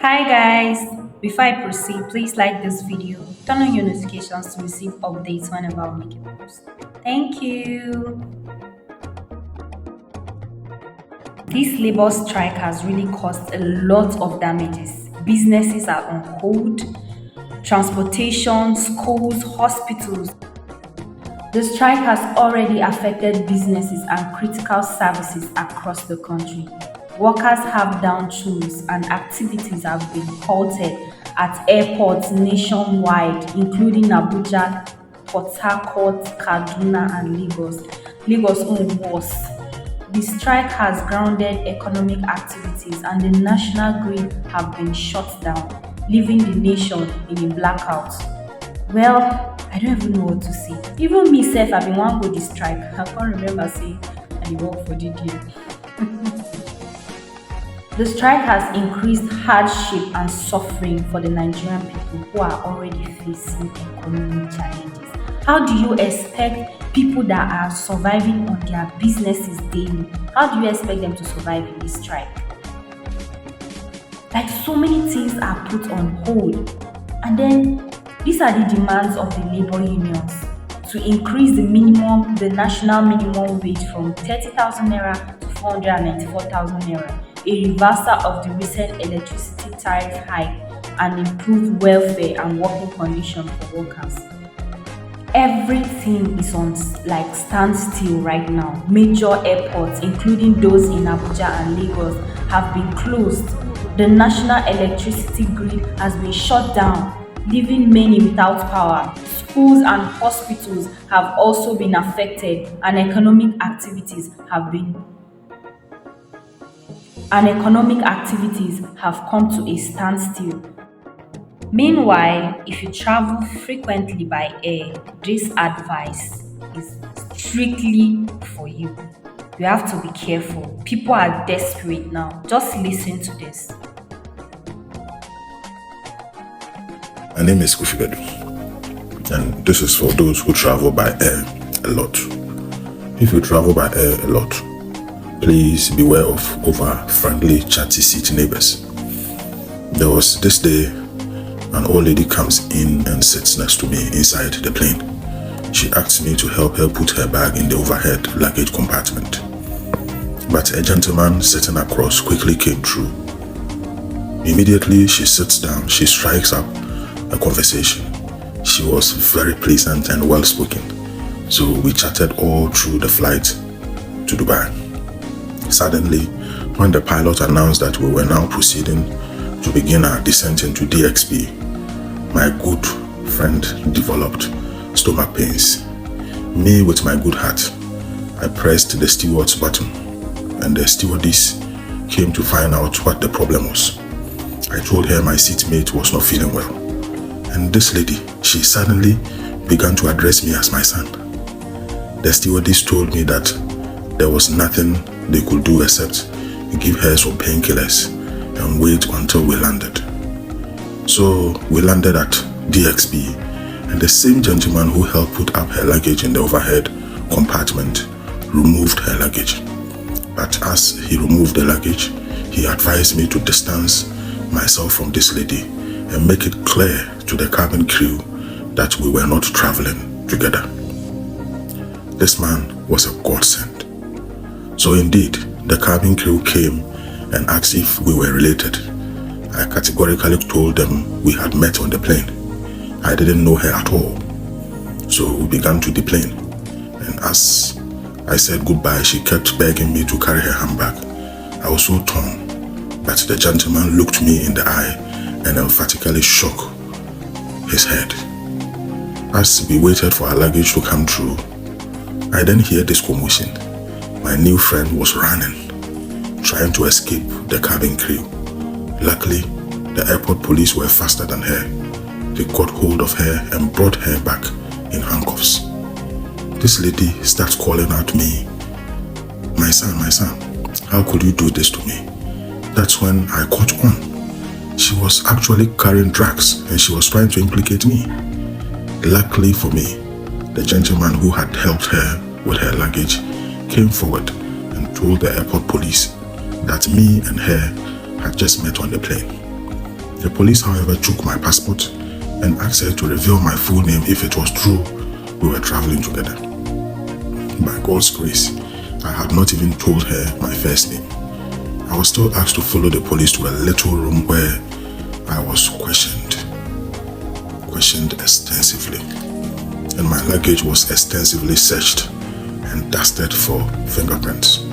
Hi guys, before I proceed, please like this video, turn on your notifications to receive updates whenever I make a post. Thank you. This labor strike has really caused a lot of damages. Businesses are on hold, transportation, schools, hospitals. The strike has already affected businesses and critical services across the country. Workers have down tools and activities have been halted at airports nationwide, including Abuja, Port Harcourt, Kaduna, and Lagos. Lagos own worse. The strike has grounded economic activities and the national grid have been shut down, leaving the nation in a blackout. Well, I don't even know what to say. Even me self, I been wan go the strike. I can't remember say I dey work for DDM. The strike has increased hardship and suffering for the Nigerian people who are already facing economic challenges. How do you expect people that are surviving on their businesses daily? How do you expect them to survive in this strike? Like so many things are put on hold. And then these are the demands of the labor unions to increase the national minimum wage from 30,000 naira to 494,000 naira, a reversal of the recent electricity tariff hike, and improved welfare and working conditions for workers. Everything is on like standstill right now. Major airports, including those in Abuja and Lagos, have been closed. The national electricity grid has been shut down, leaving many without power. Schools and hospitals have also been affected, and economic activities have come to a standstill. Meanwhile, if you travel frequently by air, this advice is strictly for you. You have to be careful. People are desperate now. Just listen to this. My name is Kufibedu, and this is for those who travel by air a lot. If you travel by air a lot, please beware of over-friendly, chatty seat neighbors. There was this day, an old lady comes in and sits next to me inside the plane. She asked me to help her put her bag in the overhead luggage compartment. But a gentleman sitting across quickly came through. Immediately she sits down, she strikes up a conversation. She was very pleasant and well-spoken, so we chatted all through the flight to Dubai. Suddenly, when the pilot announced that we were now proceeding to begin our descent into DXP, my good friend developed stomach pains. Me, with my good heart, I pressed the steward's button, and the stewardess came to find out what the problem was. I told her my seatmate was not feeling well, and this lady, she suddenly began to address me as my son. The stewardess told me that there was nothing they could do except give her some painkillers and wait until we landed. So we landed at DXP, and the same gentleman who helped put up her luggage in the overhead compartment removed her luggage. But as he removed the luggage, he advised me to distance myself from this lady and make it clear to the cabin crew that we were not traveling together. This man was a godsend. So indeed, the cabin crew came and asked if we were related. I categorically told them we had met on the plane. I didn't know her at all. So we began to deplane, and as I said goodbye, she kept begging me to carry her handbag. I was so torn, but the gentleman looked me in the eye and emphatically shook his head. As we waited for our luggage to come through, I then hear this commotion. My new friend was running, trying to escape the cabin crew. Luckily, the airport police were faster than her. They got hold of her and brought her back in handcuffs. This lady starts calling out to me, my son, how could you do this to me?" That's when I caught on. She was actually carrying drugs and she was trying to implicate me. Luckily for me, the gentleman who had helped her with her luggage came forward and told the airport police that me and her had just met on the plane. The police, however, took my passport and asked her to reveal my full name if it was true we were traveling together. By God's grace, I had not even told her my first name. I was still asked to follow the police to a little room where I was questioned extensively, and my luggage was extensively searched and dusted for fingerprints.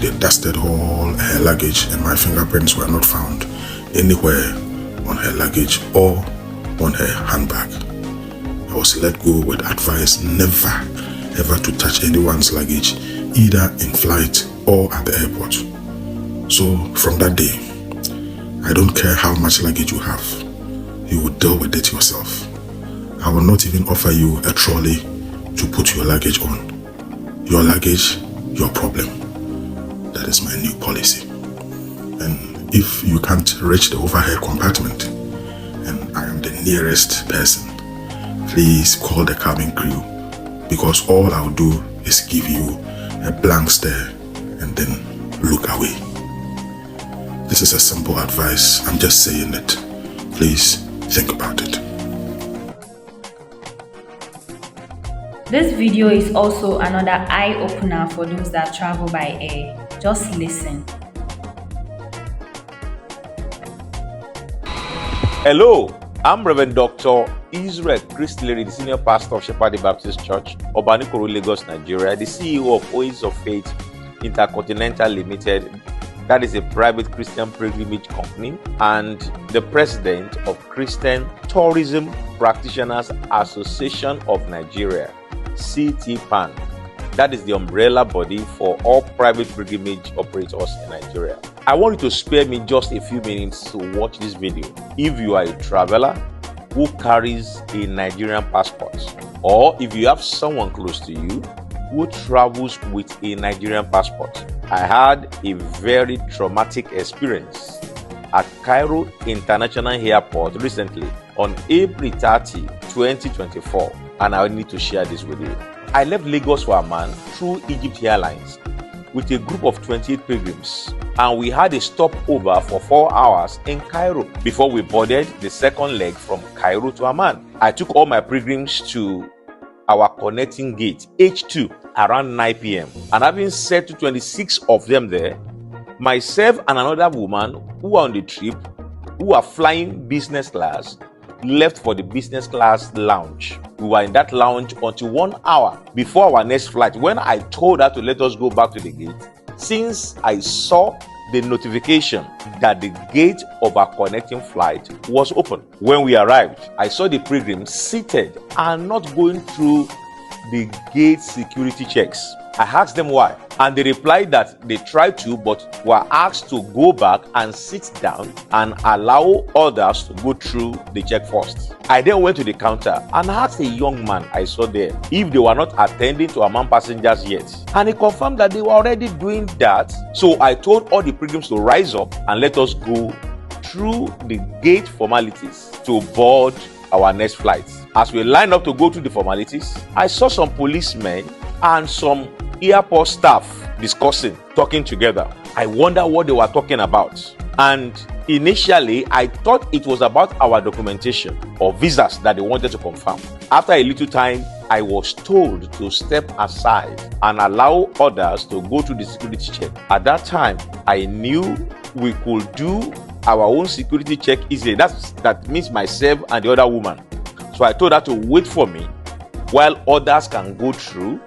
They dusted all her luggage and my fingerprints were not found anywhere on her luggage or on her handbag. I was let go with advice never ever to touch anyone's luggage, either in flight or at the airport. So from that day, I don't care how much luggage you have, you will deal with it yourself. I will not even offer you a trolley to put your luggage on. Your luggage, your problem. That is my new policy. And if you can't reach the overhead compartment and I am the nearest person, please call the cabin crew, because all I'll do is give you a blank stare and then look away. This is a simple advice. I'm just saying it. Please think about it. This video is also another eye-opener for those that travel by air. Just listen. Hello, I'm Reverend Dr. Israel Christlery, the Senior Pastor of Shepherd Baptist Church, Obanikoro, Lagos, Nigeria, the CEO of Oasis of Faith Intercontinental Limited, that is a private Christian pilgrimage company, and the President of Christian Tourism Practitioners Association of Nigeria, CTPAN. That is the umbrella body for all private pilgrimage operators in Nigeria. I want you to spare me just a few minutes to watch this video. If you are a traveler who carries a Nigerian passport, or if you have someone close to you who travels with a Nigerian passport. I had a very traumatic experience at Cairo International Airport recently on April 30, 2024, and I need to share this with you. I left Lagos for Amman through Egypt Airlines with a group of 28 pilgrims, and we had a stopover for 4 hours in Cairo before we boarded the second leg from Cairo to Amman. I took all my pilgrims to our connecting gate, H2, around 9 p.m. And having settled 26 of them there, myself and another woman who were on the trip, who were flying business class, left for the business class lounge. We were in that lounge until 1 hour before our next flight, when I told her to let us go back to the gate, since I saw the notification that the gate of our connecting flight was open. When we arrived, I saw the pilgrims seated and not going through the gate security checks. I asked them why, and they replied that they tried to, but were asked to go back and sit down and allow others to go through the check first. I then went to the counter and asked a young man I saw there if they were not attending to Amman passengers yet, and he confirmed that they were already doing that. So I told all the pilgrims to rise up and let us go through the gate formalities to board our next flight. As we lined up to go through the formalities, I saw some policemen and some airport staff talking together. I wonder what they were talking about. And initially, I thought it was about our documentation or visas that they wanted to confirm. After a little time, I was told to step aside and allow others to go through the security check. At that time, I knew we could do our own security check easily. That means myself and the other woman. So I told her to wait for me while others can go through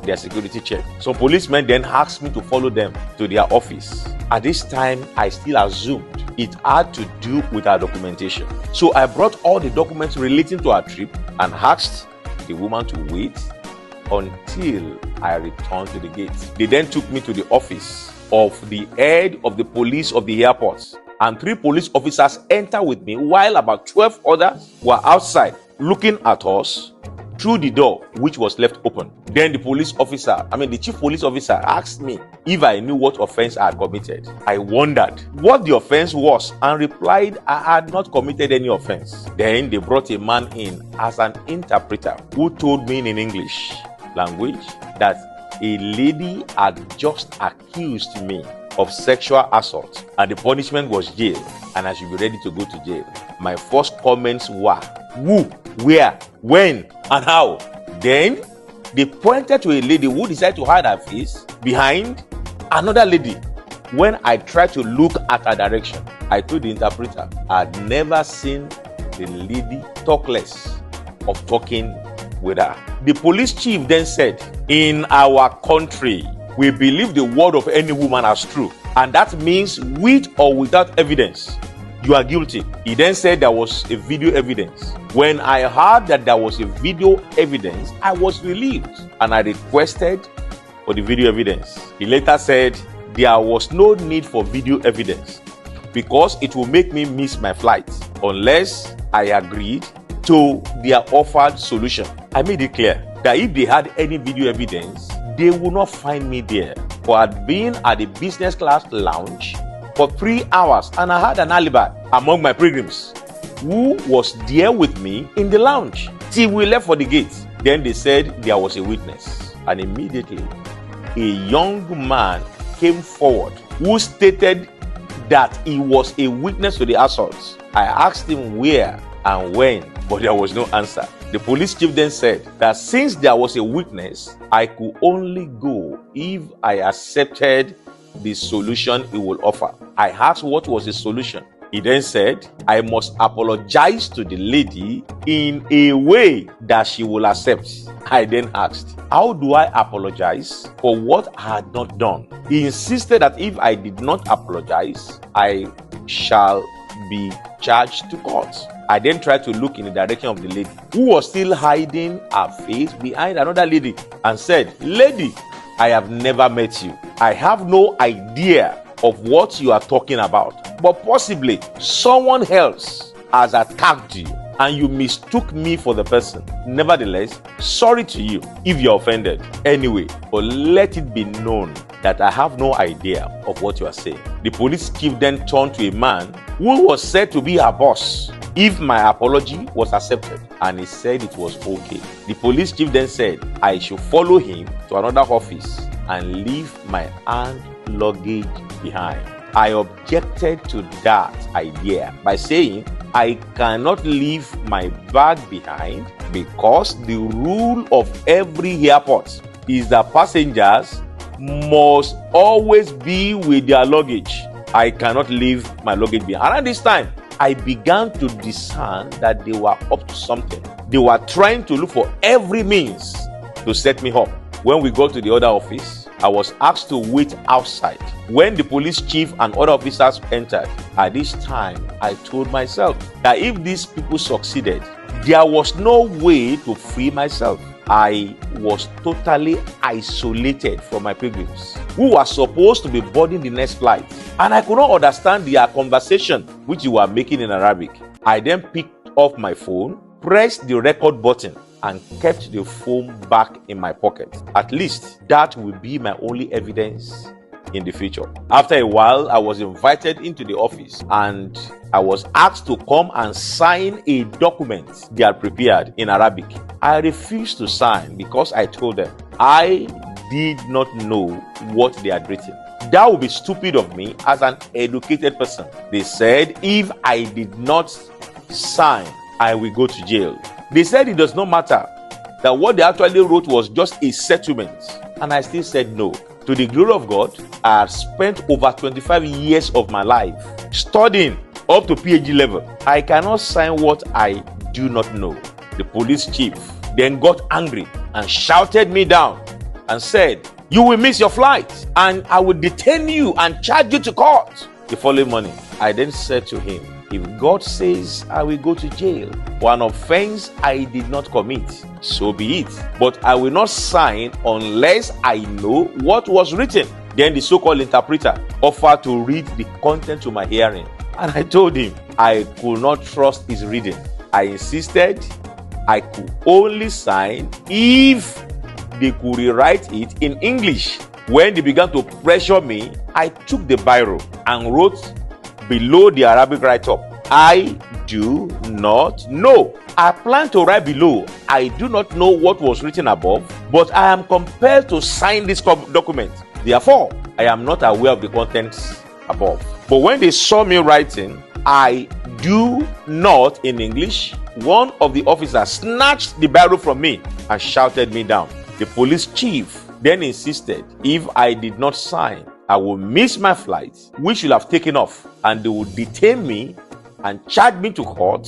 their security check. Some policemen then asked me to follow them to their office. At this time, I still assumed it had to do with our documentation. So I brought all the documents relating to our trip and asked the woman to wait until I returned to the gate. They then took me to the office of the head of the police of the airport, and 3 police officers entered with me while about 12 others were outside looking at us through the door, which was left open. Then the chief police officer asked me if I knew what offense I had committed. I wondered what the offense was and replied I had not committed any offense. Then they brought a man in as an interpreter who told me in English language that a lady had just accused me of sexual assault, and the punishment was jail, and I should be ready to go to jail. My first comments were, who, where, when, and how? Then they pointed to a lady who decided to hide her face behind another lady. When I tried to look at her direction, I told the interpreter I had never seen the lady talk less of talking with her. The police chief then said, in our country, we believe the word of any woman as true, and that means with or without evidence, you are guilty. He then said there was a video evidence. When I heard that there was a video evidence, I was relieved and I requested for the video evidence. He later said there was no need for video evidence because it will make me miss my flight unless I agreed to their offered solution. I made it clear that if they had any video evidence, they would not find me there. For I had been at the business class lounge for 3 hours and I had an alibi among my pilgrims who was there with me in the lounge till we left for the gate. Then they said there was a witness, and immediately a young man came forward who stated that he was a witness to the assault. I asked him where and when, but there was no answer. The police chief then said that since there was a witness, I could only go if I accepted the solution he will offer. I asked what was the solution. He then said, I must apologize to the lady in a way that she will accept. I then asked, how do I apologize for what I had not done? He insisted that if I did not apologize, I shall be charged to court. I then tried to look in the direction of the lady, who was still hiding her face behind another lady, and said, lady, I have never met you. I have no idea of what you are talking about, but possibly someone else has attacked you and you mistook me for the person. Nevertheless, sorry to you if you're offended. Anyway, but let it be known that I have no idea of what you are saying. The police chief then turned to a man who was said to be her boss if my apology was accepted, and he said it was okay. The police chief then said I should follow him to another office and leave my hand luggage behind. I objected to that idea by saying I cannot leave my bag behind because the rule of every airport is that passengers must always be with their luggage. I cannot leave my luggage behind. Around this time, I began to discern that they were up to something. They were trying to look for every means to set me up. When we got to the other office, I was asked to wait outside. When the police chief and other officers entered, at this time, I told myself that if these people succeeded, there was no way to free myself. I was totally isolated from my pilgrims, who were supposed to be boarding the next flight, and I could not understand their conversation, which they were making in Arabic. I then picked up my phone, pressed the record button, and kept the phone back in my pocket. At least that will be my only evidence in the future. After a while, I was invited into the office and I was asked to come and sign a document they had prepared in Arabic. I refused to sign because I told them I did not know what they had written. That would be stupid of me as an educated person. They said if I did not sign, I will go to jail. They said it does not matter, that what they actually wrote was just a settlement. And I still said no. To the glory of God, I have spent over 25 years of my life studying up to PhD level. I cannot sign what I do not know. The police chief then got angry and shouted me down and said, you will miss your flight and I will detain you and charge you to court. The following morning, I then said to him, if God says I will go to jail for an offense I did not commit, so be it. But I will not sign unless I know what was written. Then the so-called interpreter offered to read the content to my hearing. And I told him I could not trust his reading. I insisted I could only sign if they could rewrite it in English. When they began to pressure me, I took the biro and wrote below the Arabic write-up, I do not know. I plan to write below, I do not know what was written above, but I am compelled to sign this document. Therefore, I am not aware of the contents above. But when they saw me writing, I do not in English, one of the officers snatched the barrel from me and shouted me down. The police chief then insisted if I did not sign, I will miss my flight, which will have taken off, and they would detain me and charge me to court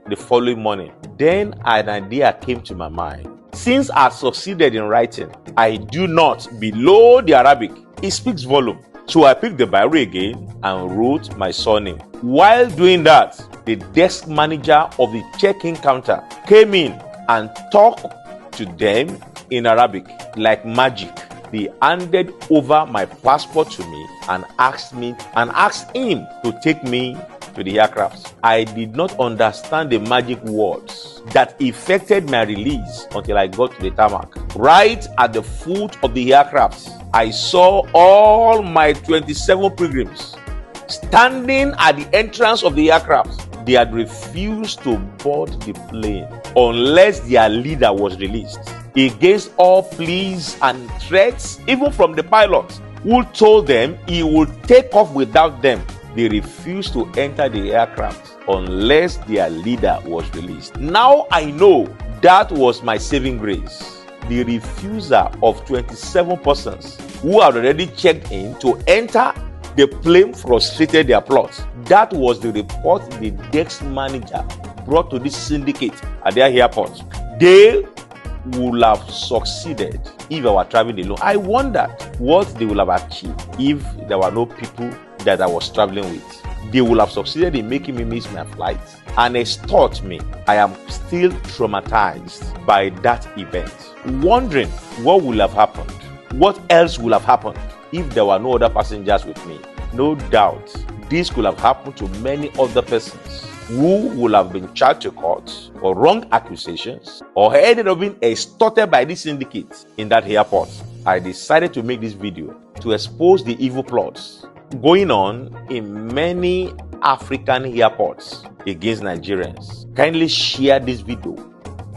the following morning. Then an idea came to my mind. Since I succeeded in writing, I do not below the Arabic. It speaks volume. So I picked the Bible again and wrote my surname. While doing that, the desk manager of the check-in counter came in and talked to them in Arabic like magic. They handed over my passport to me and asked him to take me to the aircraft. I did not understand the magic words that effected my release until I got to the tarmac. Right at the foot of the aircraft, I saw all my 27 pilgrims standing at the entrance of the aircraft. They had refused to board the plane unless their leader was released. Against all pleas and threats, even from the pilot, who told them he would take off without them, they refused to enter the aircraft unless their leader was released. Now I know that was my saving grace. The refusal of 27 persons who had already checked in to enter the plane frustrated their plot. That was the report the desk manager brought to this syndicate at their airport. They would have succeeded if I were traveling alone. I wondered what they would have achieved if there were no people that I was traveling with. They would have succeeded in making me miss my flight and extort me. I am still traumatized by that event, wondering what would have happened. What else would have happened if there were no other passengers with me? No doubt this could have happened to many other persons who would have been charged to court for wrong accusations or ended up being extorted by this syndicate in that airport. I decided to make this video to expose the evil plots going on in many African airports against Nigerians. Kindly share this video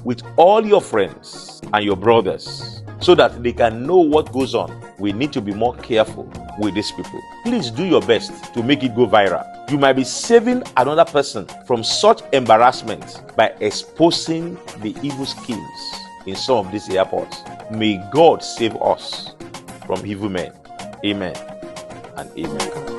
with all your friends and your brothers so that they can know what goes on. We need to be more careful with these people. Please do your best to make it go viral. You might be saving another person from such embarrassment by exposing the evil schemes in some of these airports. May God save us from evil men. Amen and amen.